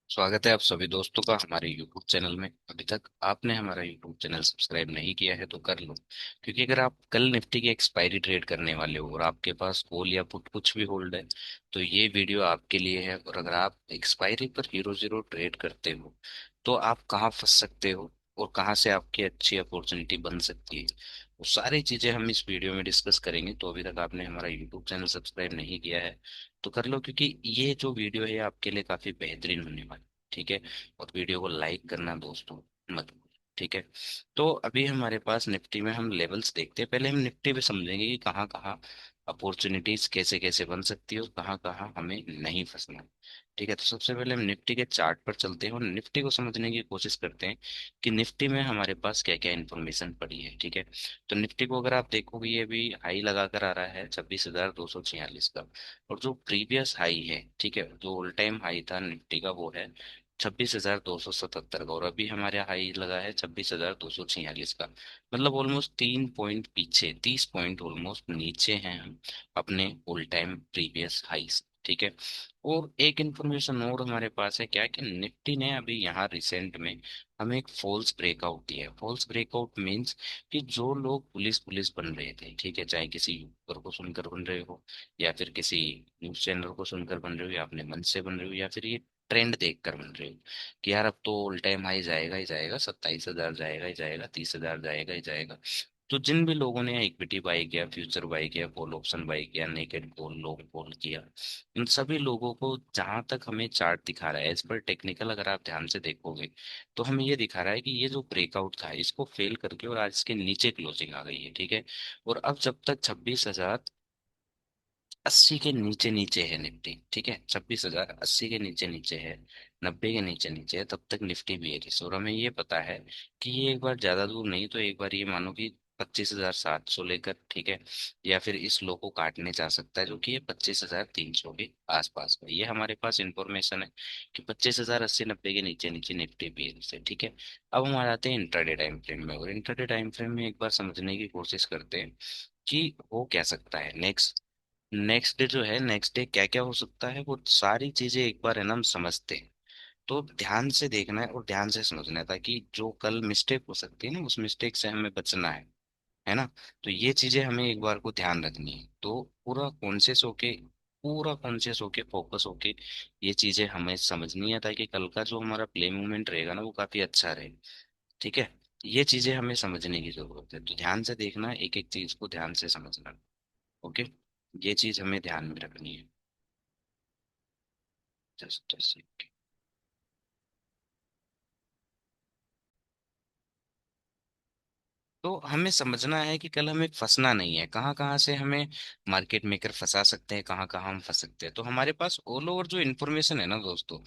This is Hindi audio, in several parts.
स्वागत है आप सभी दोस्तों का हमारे YouTube चैनल में। अभी तक आपने हमारा YouTube चैनल सब्सक्राइब नहीं किया है तो कर लो, क्योंकि अगर आप कल निफ्टी की एक्सपायरी ट्रेड करने वाले हो और आपके पास कॉल या पुट कुछ भी होल्ड है तो ये वीडियो आपके लिए है। और अगर आप एक्सपायरी पर हीरो जीरो ट्रेड करते हो तो आप कहाँ फंस सकते हो और कहाँ से आपकी अच्छी अपॉर्चुनिटी बन सकती है, वो सारी चीजें हम इस वीडियो में डिस्कस करेंगे। तो अभी तक आपने हमारा यूट्यूब चैनल सब्सक्राइब नहीं किया है तो कर लो, क्योंकि ये जो वीडियो है आपके लिए काफी बेहतरीन होने वाली। ठीक है। और वीडियो को लाइक करना दोस्तों मत भूलो। ठीक है। तो अभी हमारे पास निफ्टी में हम लेवल्स देखते हैं। पहले हम निफ्टी पे समझेंगे कि कहाँ कहाँ अपॉर्चुनिटीज कैसे कैसे बन सकती है और कहाँ कहाँ हमें नहीं फंसना है। ठीक है। तो सबसे पहले हम निफ्टी के चार्ट पर चलते हैं और निफ्टी को समझने की कोशिश करते हैं कि निफ्टी में हमारे पास क्या क्या इन्फॉर्मेशन पड़ी है। ठीक है। तो निफ्टी को अगर आप देखोगे ये भी हाई लगा कर आ रहा है 26,246 का। और जो प्रीवियस हाई है, ठीक है, जो ऑल टाइम हाई था निफ्टी का वो है 26,277 का। और अभी हमारे हाई लगा है 26,246 का। मतलब ऑलमोस्ट 3 पॉइंट पीछे, 30 पॉइंट ऑलमोस्ट नीचे हैं हम अपने ऑल टाइम प्रीवियस हाई से। ठीक है। और एक इंफॉर्मेशन और हमारे पास है क्या कि निफ्टी ने अभी यहाँ रिसेंट में हमें एक फॉल्स ब्रेकआउट दिया है। फॉल्स ब्रेकआउट मीन्स कि जो लोग पुलिस पुलिस बन रहे थे, ठीक है, चाहे किसी यूट्यूबर को सुनकर बन रहे हो या फिर किसी न्यूज चैनल को सुनकर बन रहे हो या अपने मन से बन रहे हो या फिर ये ट्रेंड देख कर बन रहे हो कि यार अब तो ऑल टाइम हाई जाएगा ही जाएगा, 27,000 जाएगा ही जाएगा, 30,000 जाएगा ही जाएगा। तो जिन भी लोगों ने इक्विटी बाई किया, फ्यूचर बाई किया, कॉल ऑप्शन बाई किया, नेकेड कॉल, लॉन्ग कॉल किया, इन सभी लोगों को जहां तक हमें चार्ट दिखा रहा है एज पर टेक्निकल, अगर आप ध्यान से देखोगे तो हमें ये दिखा रहा है कि ये जो ब्रेकआउट था इसको फेल करके और आज इसके नीचे क्लोजिंग आ गई है। ठीक है। और अब जब तक 26,080 के नीचे नीचे है निफ्टी, ठीक है, 26,080 के नीचे नीचे है, 90 के नीचे नीचे है, तब तक निफ्टी बेरिश। और हमें ये पता है कि ये एक बार ज्यादा दूर नहीं तो एक बार ये मानो कि 25,700 लेकर, ठीक है, या फिर इस लो को काटने जा सकता है जो कि ये 25,300 के आसपास है। ये हमारे पास इंफॉर्मेशन है कि 25,080 90 के नीचे नीचे निफ्टी बेरिश है। ठीक है। अब हम आ जाते हैं इंट्राडे टाइम फ्रेम में, और इंट्राडे टाइम फ्रेम में एक बार समझने की कोशिश करते हैं कि हो क्या सकता है नेक्स्ट। नेक्स्ट डे जो है, नेक्स्ट डे क्या क्या हो सकता है, वो सारी चीजें एक बार है ना हम समझते हैं। तो ध्यान से देखना है और ध्यान से समझना है ताकि जो कल मिस्टेक हो सकती है ना उस मिस्टेक से हमें बचना है ना। तो ये चीजें हमें एक बार को ध्यान रखनी है। तो पूरा कॉन्शियस होके फोकस होके ये चीजें हमें समझनी है ताकि कल का जो हमारा प्ले मूवमेंट रहेगा ना वो काफी अच्छा रहे। ठीक है। ये चीजें हमें समझने की जरूरत है, तो ध्यान से देखना, एक एक चीज को ध्यान से समझना। ओके। ये चीज हमें ध्यान में रखनी है। जस्ट तो हमें समझना है कि कल हमें फंसना नहीं है, कहाँ कहाँ से हमें मार्केट मेकर फंसा सकते हैं, कहाँ कहाँ हम फंस सकते हैं। तो हमारे पास ऑल ओवर जो इन्फॉर्मेशन है ना दोस्तों,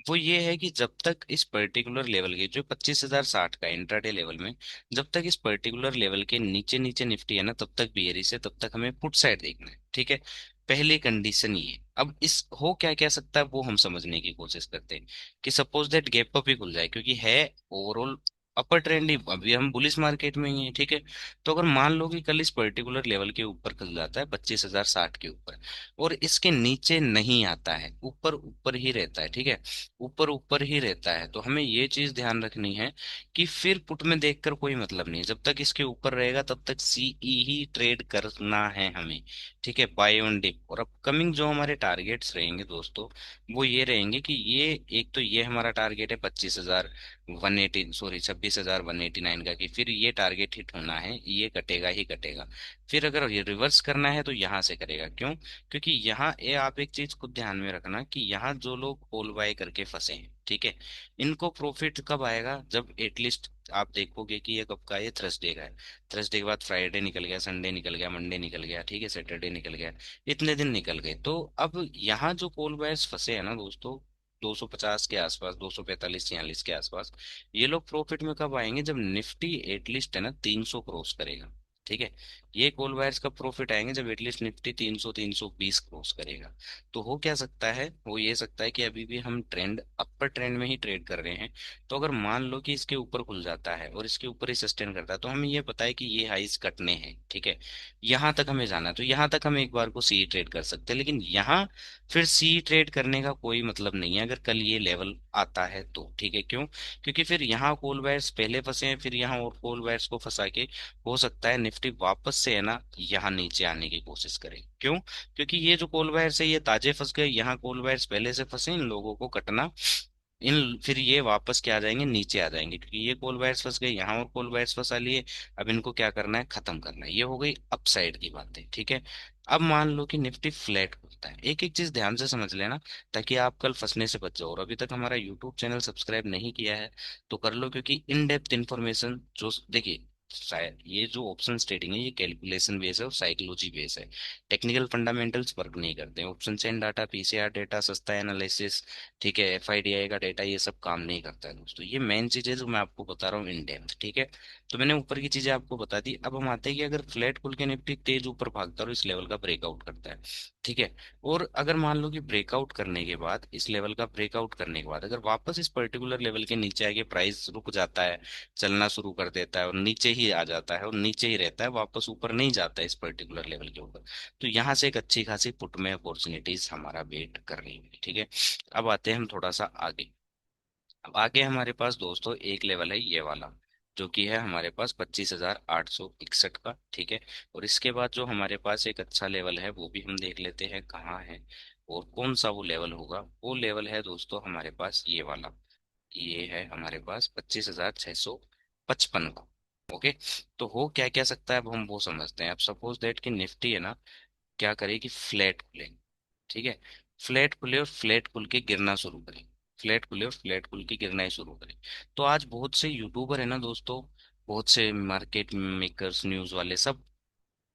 वो ये है कि जब तक इस पर्टिकुलर लेवल के जो 25,060 का इंट्राडे लेवल में, जब तक इस पर्टिकुलर लेवल के नीचे नीचे निफ्टी है ना तब तक बियरिश है, तब तक हमें पुट साइड देखना है। ठीक है। पहली कंडीशन ये है। अब इस हो क्या क्या सकता है वो हम समझने की कोशिश करते हैं कि सपोज दैट गैप अप ही खुल जाए, क्योंकि है ओवरऑल अपर ट्रेंड ही, अभी हम बुलिश मार्केट में ही है। ठीक है। तो अगर मान लो कि कल इस पर्टिकुलर लेवल के ऊपर खुल जाता है 25,060 के ऊपर और इसके नीचे नहीं आता है, ऊपर ऊपर ही रहता है, ठीक है, ऊपर ऊपर ही रहता है, तो हमें ये चीज ध्यान रखनी है कि फिर पुट में देखकर कोई मतलब नहीं, जब तक इसके ऊपर रहेगा तब तक सीई ही ट्रेड करना है हमें। ठीक है। By on dip. और अपकमिंग जो हमारे टारगेट्स रहेंगे दोस्तों वो ये रहेंगे कि ये, एक तो ये हमारा टारगेट है 25,180, सॉरी 26,189 का, कि फिर ये टारगेट हिट होना है, ये कटेगा ही कटेगा। फिर अगर ये रिवर्स करना है तो यहाँ से करेगा। क्यों? क्योंकि यहाँ ये आप एक चीज को ध्यान में रखना कि यहाँ जो लोग होल बाय करके फंसे हैं, ठीक है, इनको प्रॉफिट कब आएगा, जब एटलीस्ट आप देखोगे कि ये कब का है, ये थर्सडे का है, थर्सडे के बाद फ्राइडे निकल गया, संडे निकल गया, मंडे निकल गया, ठीक है, सैटरडे निकल गया, इतने दिन निकल गए। तो अब यहाँ जो कोल बायर्स फंसे हैं ना दोस्तों, 250 के आसपास, 245 46 के आसपास, ये लोग प्रॉफिट में कब आएंगे, जब निफ्टी एटलीस्ट है ना 300 क्रॉस करेगा। ठीक है। ये कॉल वायर्स का प्रॉफिट आएंगे जब एटलीस्ट निफ्टी 300 320 क्रॉस करेगा। तो हो क्या सकता है, वो ये सकता है कि अभी भी हम ट्रेंड अपर ट्रेंड में ही ट्रेड कर रहे हैं। तो अगर मान लो कि इसके ऊपर खुल जाता है और इसके ऊपर ही सस्टेन करता है तो हमें ये पता है कि ये हाइस कटने हैं। ठीक है। यहाँ तक हमें जाना है तो यहाँ तक हम एक बार को सी ट्रेड कर सकते हैं, लेकिन यहाँ फिर सी ट्रेड करने का कोई मतलब नहीं है अगर कल ये लेवल आता है तो, ठीक है। क्यों? क्योंकि फिर यहाँ कॉल बायर्स पहले फंसे हैं, फिर यहाँ और कॉल बायर्स को फंसा के हो सकता है निफ्टी वापस से है ना यहाँ नीचे आने की कोशिश करे। क्यों? क्योंकि ये जो कॉल बायर्स है ये ताजे फंस गए, यहाँ कॉल बायर्स पहले से फंसे, इन लोगों को कटना, इन फिर ये वापस क्या आ जाएंगे, नीचे आ जाएंगे, क्योंकि ये कॉल बायर्स फंस गए, यहाँ और कॉल बायर्स फंसा लिए। अब इनको क्या करना है, खत्म करना है। ये हो गई अपसाइड की बातें, ठीक है। अब मान लो कि निफ्टी फ्लैट खुलता है, एक एक चीज ध्यान से समझ लेना ताकि आप कल फंसने से बच जाओ। और अभी तक हमारा यूट्यूब चैनल सब्सक्राइब नहीं किया है तो कर लो, क्योंकि इन डेप्थ इंफॉर्मेशन जो देखिए, शायद ये जो ऑप्शन ट्रेडिंग है ये कैलकुलेशन बेस है और साइकोलॉजी बेस है। टेक्निकल फंडामेंटल्स वर्क नहीं करते हैं, option chain data, PCR data, सस्ता एनालिसिस, ठीक है, एफआईडीआई का डेटा, ये सब काम नहीं करता है दोस्तों। ये मेन चीज है जो मैं आपको बता रहा हूँ इन डेप्थ, ठीक है। तो मैंने ऊपर की चीजें आपको बता दी। अब हम आते हैं कि अगर फ्लैट खुल के निफ्टी तेज ऊपर भागता है और इस लेवल का ब्रेकआउट करता है, ठीक है, और अगर मान लो कि ब्रेकआउट करने के बाद, इस लेवल का ब्रेकआउट करने के बाद अगर वापस इस पर्टिकुलर लेवल के नीचे आके प्राइस रुक जाता है, चलना शुरू कर देता है और नीचे ही आ जाता है और नीचे ही रहता है, वापस ऊपर नहीं जाता है इस पर्टिकुलर लेवल के ऊपर, तो यहाँ से एक अच्छी खासी पुट में अपॉर्चुनिटीज हमारा वेट कर रही है, ठीक है। अब आते हैं हम थोड़ा सा आगे। अब आगे हमारे पास दोस्तों एक लेवल है ये वाला, जो कि है हमारे पास 25,861 का, ठीक है। और इसके बाद जो हमारे पास एक अच्छा लेवल है वो भी हम देख लेते हैं कहाँ है और कौन सा वो लेवल होगा। वो लेवल है दोस्तों हमारे पास ये वाला, ये है हमारे पास 25,655 का। ओके, तो हो क्या क्या सकता है अब हम वो समझते हैं। अब सपोज दैट कि निफ्टी है ना क्या करे कि फ्लैट खुले, ठीक है, फ्लैट खुले और फ्लैट खुल के गिरना शुरू करे, फ्लैट खुले और फ्लैट खुल के गिरना ही शुरू करे। तो आज बहुत से यूट्यूबर है ना दोस्तों, बहुत से मार्केट मेकर्स, न्यूज वाले सब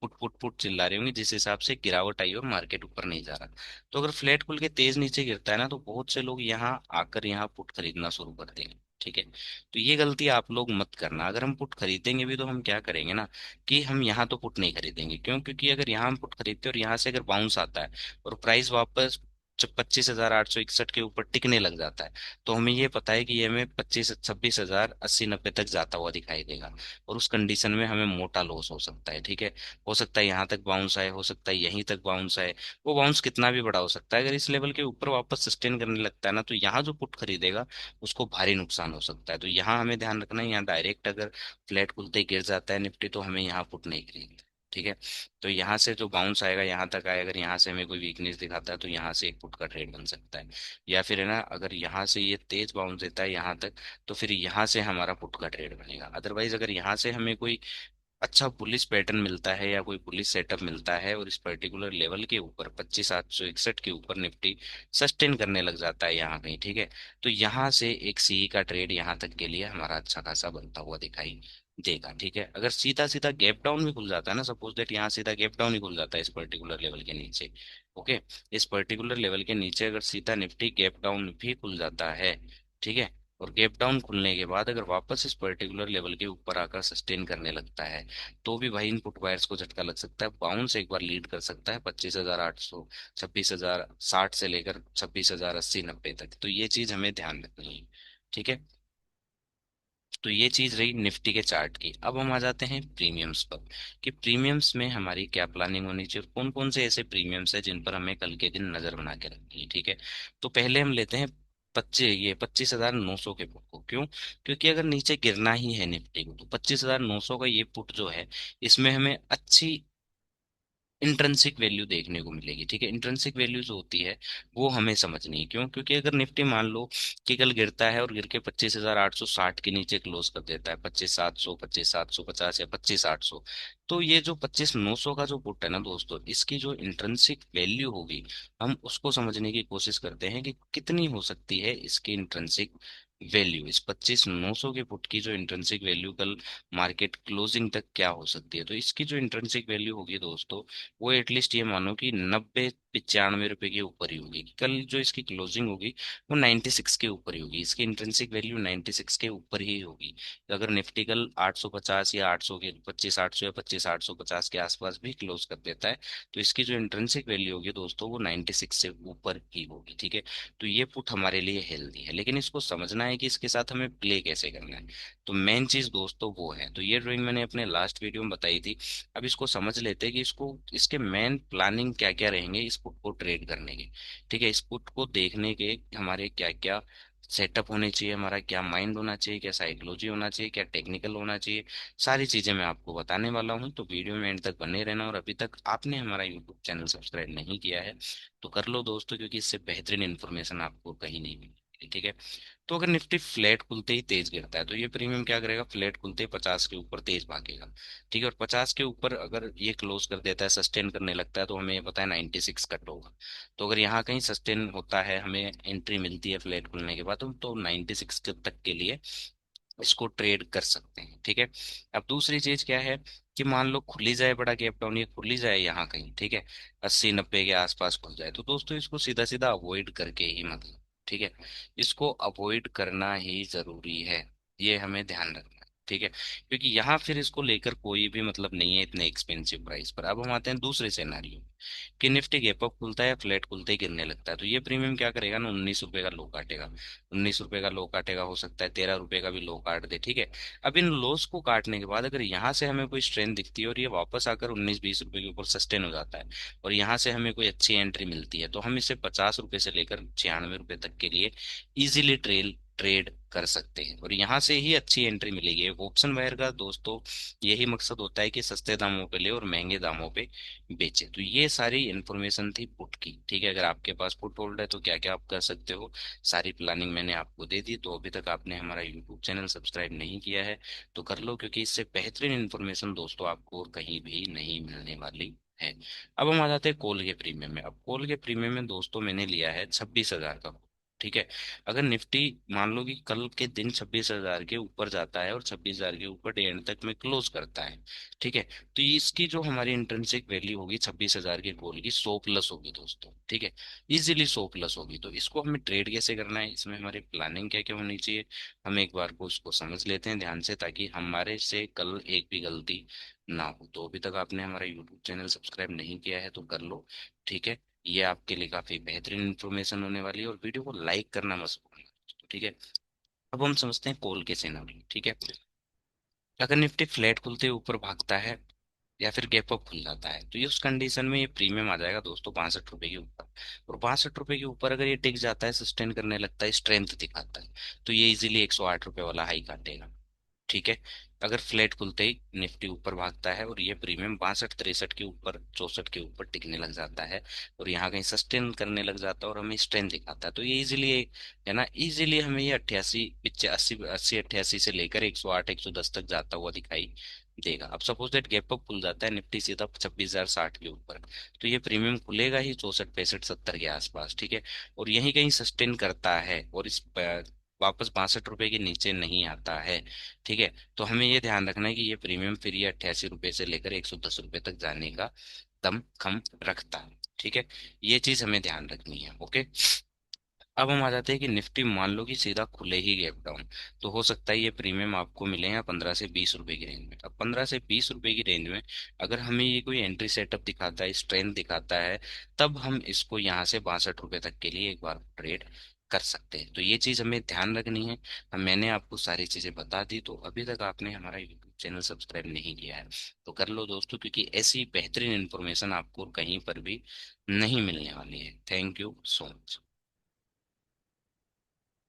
पुट पुट पुट चिल्ला रहे होंगे जिस हिसाब से गिरावट आई और मार्केट ऊपर नहीं जा रहा। तो अगर फ्लैट खुल के तेज नीचे गिरता है ना तो बहुत से लोग यहाँ आकर यहाँ पुट खरीदना शुरू कर देंगे, ठीक है। तो ये गलती आप लोग मत करना। अगर हम पुट खरीदेंगे भी तो हम क्या करेंगे ना कि हम यहाँ तो पुट नहीं खरीदेंगे। क्यों? क्योंकि अगर यहाँ हम पुट खरीदते हैं और यहाँ से अगर बाउंस आता है और प्राइस वापस जब 25,861 के ऊपर टिकने लग जाता है तो हमें ये पता है कि ये हमें 26,000, 26,080, 90 तक जाता हुआ दिखाई देगा। और उस कंडीशन में हमें मोटा लॉस हो सकता है, ठीक है। हो सकता है यहाँ तक बाउंस आए, हो सकता है यहीं तक बाउंस आए, वो बाउंस कितना भी बड़ा हो सकता है। अगर इस लेवल के ऊपर वापस सस्टेन करने लगता है ना तो यहाँ जो पुट खरीदेगा उसको भारी नुकसान हो सकता है। तो यहाँ हमें ध्यान रखना है, यहाँ डायरेक्ट अगर फ्लैट खुलते ही गिर जाता है निफ्टी तो हमें यहाँ पुट नहीं खरीदना, ठीक है। तो यहाँ से जो बाउंस आएगा यहाँ तक आए, अगर यहाँ से हमें कोई वीकनेस दिखाता है तो यहाँ से एक पुट का ट्रेड बन सकता है। या फिर है ना अगर यहाँ से ये तेज बाउंस देता है यहाँ तक तो फिर यहाँ से हमारा पुट का ट्रेड बनेगा। अदरवाइज अगर यहाँ से हमें कोई अच्छा बुलिश पैटर्न मिलता है या कोई बुलिश सेटअप मिलता है और इस पर्टिकुलर लेवल के ऊपर 25,861 के ऊपर निफ्टी सस्टेन करने लग जाता है यहाँ कहीं, ठीक है, तो यहाँ से एक सी का ट्रेड यहाँ तक के लिए हमारा अच्छा खासा बनता हुआ दिखाई देगा, ठीक है। अगर सीधा सीधा गैप डाउन भी खुल जाता है ना, सपोज दैट यहाँ सीधा गैप डाउन ही खुल जाता है इस पर्टिकुलर लेवल के नीचे, ओके, इस पर्टिकुलर लेवल के नीचे अगर सीधा निफ्टी गैप डाउन भी खुल जाता है, ठीक है, और गैप डाउन खुलने के बाद अगर वापस इस पर्टिकुलर लेवल के ऊपर आकर सस्टेन करने लगता है तो भी भाई इनपुट बायर्स को झटका लग सकता है, बाउंस एक बार लीड कर सकता है 25,800, 26,060 से लेकर 26,080, 90 तक। तो ये चीज हमें ध्यान रखनी है, ठीक है। तो ये चीज रही निफ्टी के चार्ट की। अब हम आ जाते हैं प्रीमियम्स पर, कि प्रीमियम्स में हमारी क्या प्लानिंग होनी चाहिए, कौन कौन से ऐसे प्रीमियम्स है जिन पर हमें कल के दिन नजर बना के रखनी है, ठीक है। तो पहले हम लेते हैं 25,900 के पुट को। क्यों? क्योंकि अगर नीचे गिरना ही है निफ्टी को तो 25,900 का ये पुट जो है इसमें हमें अच्छी इंट्रिंसिक वैल्यू देखने को मिलेगी, ठीक है। इंट्रिंसिक वैल्यू जो होती है वो हमें समझनी है। क्यों? क्योंकि अगर निफ्टी मान लो कि कल गिरता है और गिर के 25,860 के नीचे क्लोज कर देता है, 25,700, 25,750 या 25,800, तो ये जो 25,900 का जो पुट है ना दोस्तों, इसकी जो इंट्रिंसिक वैल्यू होगी हम उसको समझने की कोशिश करते हैं कि कितनी हो सकती है इसकी इंट्रिंसिक वैल्यू। इस 25,900 के पुट की जो इंट्रिंसिक वैल्यू कल मार्केट क्लोजिंग तक क्या हो सकती है, तो इसकी जो इंट्रिंसिक वैल्यू होगी दोस्तों वो एटलीस्ट ये मानो कि 90-95 रुपए के ऊपर ही होगी। कल जो इसकी क्लोजिंग होगी वो 96 के ऊपर ही होगी, इसकी इंट्रिंसिक वैल्यू 96 के ऊपर ही होगी। तो अगर निफ्टी कल 850 या 800 के 25,800 या 25,850 के आसपास भी क्लोज कर देता है तो इसकी जो इंट्रिंसिक वैल्यू होगी दोस्तों वो 96 से ऊपर ही होगी, ठीक है। तो ये पुट हमारे लिए हेल्दी है, लेकिन इसको समझना है कि इसके साथ हमें प्ले कैसे करना है। तो मेन चीज दोस्तों वो है, तो ये ड्राइंग मैंने अपने लास्ट वीडियो में बताई थी। अब इसको समझ लेते हैं कि इसको इसके मेन प्लानिंग क्या क्या रहेंगे इस पुट को ट्रेड करने के। ठीक है, इस पुट को देखने के हमारे क्या क्या सेटअप होने चाहिए, हमारा क्या माइंड होना चाहिए, क्या साइकोलॉजी होना चाहिए, क्या टेक्निकल होना चाहिए, सारी चीजें मैं आपको बताने वाला हूँ। तो वीडियो में एंड तक बने रहना, और अभी तक आपने हमारा यूट्यूब चैनल सब्सक्राइब नहीं किया है तो कर लो दोस्तों, क्योंकि इससे बेहतरीन इन्फॉर्मेशन आपको कहीं नहीं मिलेगी। ठीक है, तो अगर निफ्टी फ्लैट खुलते ही तेज गिरता है तो ये प्रीमियम क्या करेगा, फ्लैट खुलते ही 50 के ऊपर तेज भागेगा। ठीक है, और 50 के ऊपर अगर ये क्लोज कर देता है, सस्टेन करने लगता है, तो हमें ये पता है 96 कट होगा। तो अगर यहाँ कहीं सस्टेन होता है, हमें एंट्री मिलती है फ्लैट खुलने के बाद, तो 96 के तक के लिए इसको ट्रेड कर सकते हैं। ठीक है, अब दूसरी चीज क्या है कि मान लो खुली जाए बड़ा गैप डाउन, ये खुली जाए यहाँ कहीं, ठीक है, 80 90 के आसपास खुल जाए, तो दोस्तों इसको सीधा सीधा अवॉइड करके ही मतलब, ठीक है, इसको अवॉइड करना ही जरूरी है, ये हमें ध्यान रखना है। ठीक है, क्योंकि यहाँ फिर इसको लेकर कोई भी मतलब नहीं है इतने एक्सपेंसिव प्राइस पर। अब हम आते हैं दूसरे सिनेरियो में कि निफ्टी गैप अप खुलता है, फ्लैट खुलते ही गिरने लगता है, तो ये प्रीमियम क्या करेगा ना, 19 रुपए का लो काटेगा। 19 रुपए का लो काटेगा, हो सकता है 13 रुपए का भी लो काट दे। ठीक है, अब इन लोस को काटने के बाद अगर यहाँ से हमें कोई स्ट्रेंथ दिखती है और ये वापस आकर 19 20 रुपए के ऊपर सस्टेन हो जाता है, और यहाँ से हमें कोई अच्छी एंट्री मिलती है, तो हम इसे 50 रुपए से लेकर 96 रुपए तक के लिए इजीली ट्रेड कर सकते हैं, और यहाँ से ही अच्छी एंट्री मिलेगी। ऑप्शन बायर का दोस्तों यही मकसद होता है कि सस्ते दामों पे ले और महंगे दामों पे बेचे। तो ये सारी इन्फॉर्मेशन थी पुट की। ठीक है, अगर आपके पास पुट होल्ड है तो क्या क्या आप कर सकते हो, सारी प्लानिंग मैंने आपको दे दी। तो अभी तक आपने हमारा यूट्यूब चैनल सब्सक्राइब नहीं किया है तो कर लो, क्योंकि इससे बेहतरीन इन्फॉर्मेशन दोस्तों आपको और कहीं भी नहीं मिलने वाली है। अब हम आ जाते हैं कॉल के प्रीमियम में। अब कॉल के प्रीमियम में दोस्तों मैंने लिया है 26,000 का। ठीक है, अगर निफ्टी मान लो कि कल के दिन 26,000 के ऊपर जाता है और 26,000 के ऊपर डे एंड तक में क्लोज करता है, ठीक है, तो ये इसकी जो हमारी इंट्रिंसिक वैल्यू होगी 26,000 के कॉल की 100 प्लस होगी दोस्तों। ठीक है, इजीली 100 प्लस होगी। तो इसको हमें ट्रेड कैसे करना है, इसमें हमारी प्लानिंग क्या क्या होनी चाहिए, हम एक बार को उसको समझ लेते हैं ध्यान से, ताकि हमारे से कल एक भी गलती ना हो। तो अभी तक आपने हमारा यूट्यूब चैनल सब्सक्राइब नहीं किया है तो कर लो। ठीक है, ये आपके लिए काफी बेहतरीन इन्फॉर्मेशन होने वाली है, और वीडियो को लाइक करना मत भूलना। ठीक है, अब हम समझते हैं कॉल के सिनेरियो। ठीक है, अगर निफ्टी फ्लैट खुलते ऊपर भागता है या फिर गैप अप खुल जाता है, तो ये उस कंडीशन में ये प्रीमियम आ जाएगा दोस्तों 62 रुपए के ऊपर। और 62 रुपए के ऊपर अगर ये टिक जाता है, सस्टेन करने लगता है, स्ट्रेंथ दिखाता है, तो ये इजीली 108 रुपए वाला हाई काटेगा। ठीक है, अगर फ्लैट खुलते ही निफ्टी ऊपर भागता है और ये प्रीमियम 62 63 के ऊपर 64 के ऊपर टिकने लग जाता है, और यहाँ कहीं सस्टेन करने लग जाता है और हमें स्ट्रेंथ दिखाता है, तो ये इजीली है ना, इजीली हमें ये 88 पिच्चे 80 88 से लेकर 108 110 तक जाता हुआ दिखाई देगा। अब सपोज दैट गैप अप खुल जाता है निफ्टी सीधा 26,060 के ऊपर, तो ये प्रीमियम खुलेगा ही 64 65 70 के आसपास। ठीक है, और यही कहीं सस्टेन करता है और इस वापस 62 रुपए के नीचे नहीं आता है। ठीक है, तो हमें ये ध्यान रखना है कि ये प्रीमियम फिर ये 88 रुपए से लेकर 110 रुपए तक जाने का दम खम रखता है। ठीक है, ये चीज हमें ध्यान रखनी है। ओके, अब हम आ जाते हैं कि निफ्टी मान लो कि सीधा खुले ही गैप डाउन, तो हो सकता है ये प्रीमियम आपको मिले हैं 15 से 20 रुपए की रेंज में। अब 15 से 20 रुपए की रेंज में अगर हमें ये कोई एंट्री सेटअप दिखाता है, स्ट्रेंथ दिखाता है, तब हम इसको यहाँ से 62 रुपए तक के लिए एक बार ट्रेड कर सकते हैं। तो ये चीज हमें ध्यान रखनी है। हम मैंने आपको सारी चीजें बता दी। तो अभी तक आपने हमारा यूट्यूब चैनल सब्सक्राइब नहीं किया है तो कर लो दोस्तों, क्योंकि ऐसी बेहतरीन इन्फॉर्मेशन आपको कहीं पर भी नहीं मिलने वाली है। Thank you so much.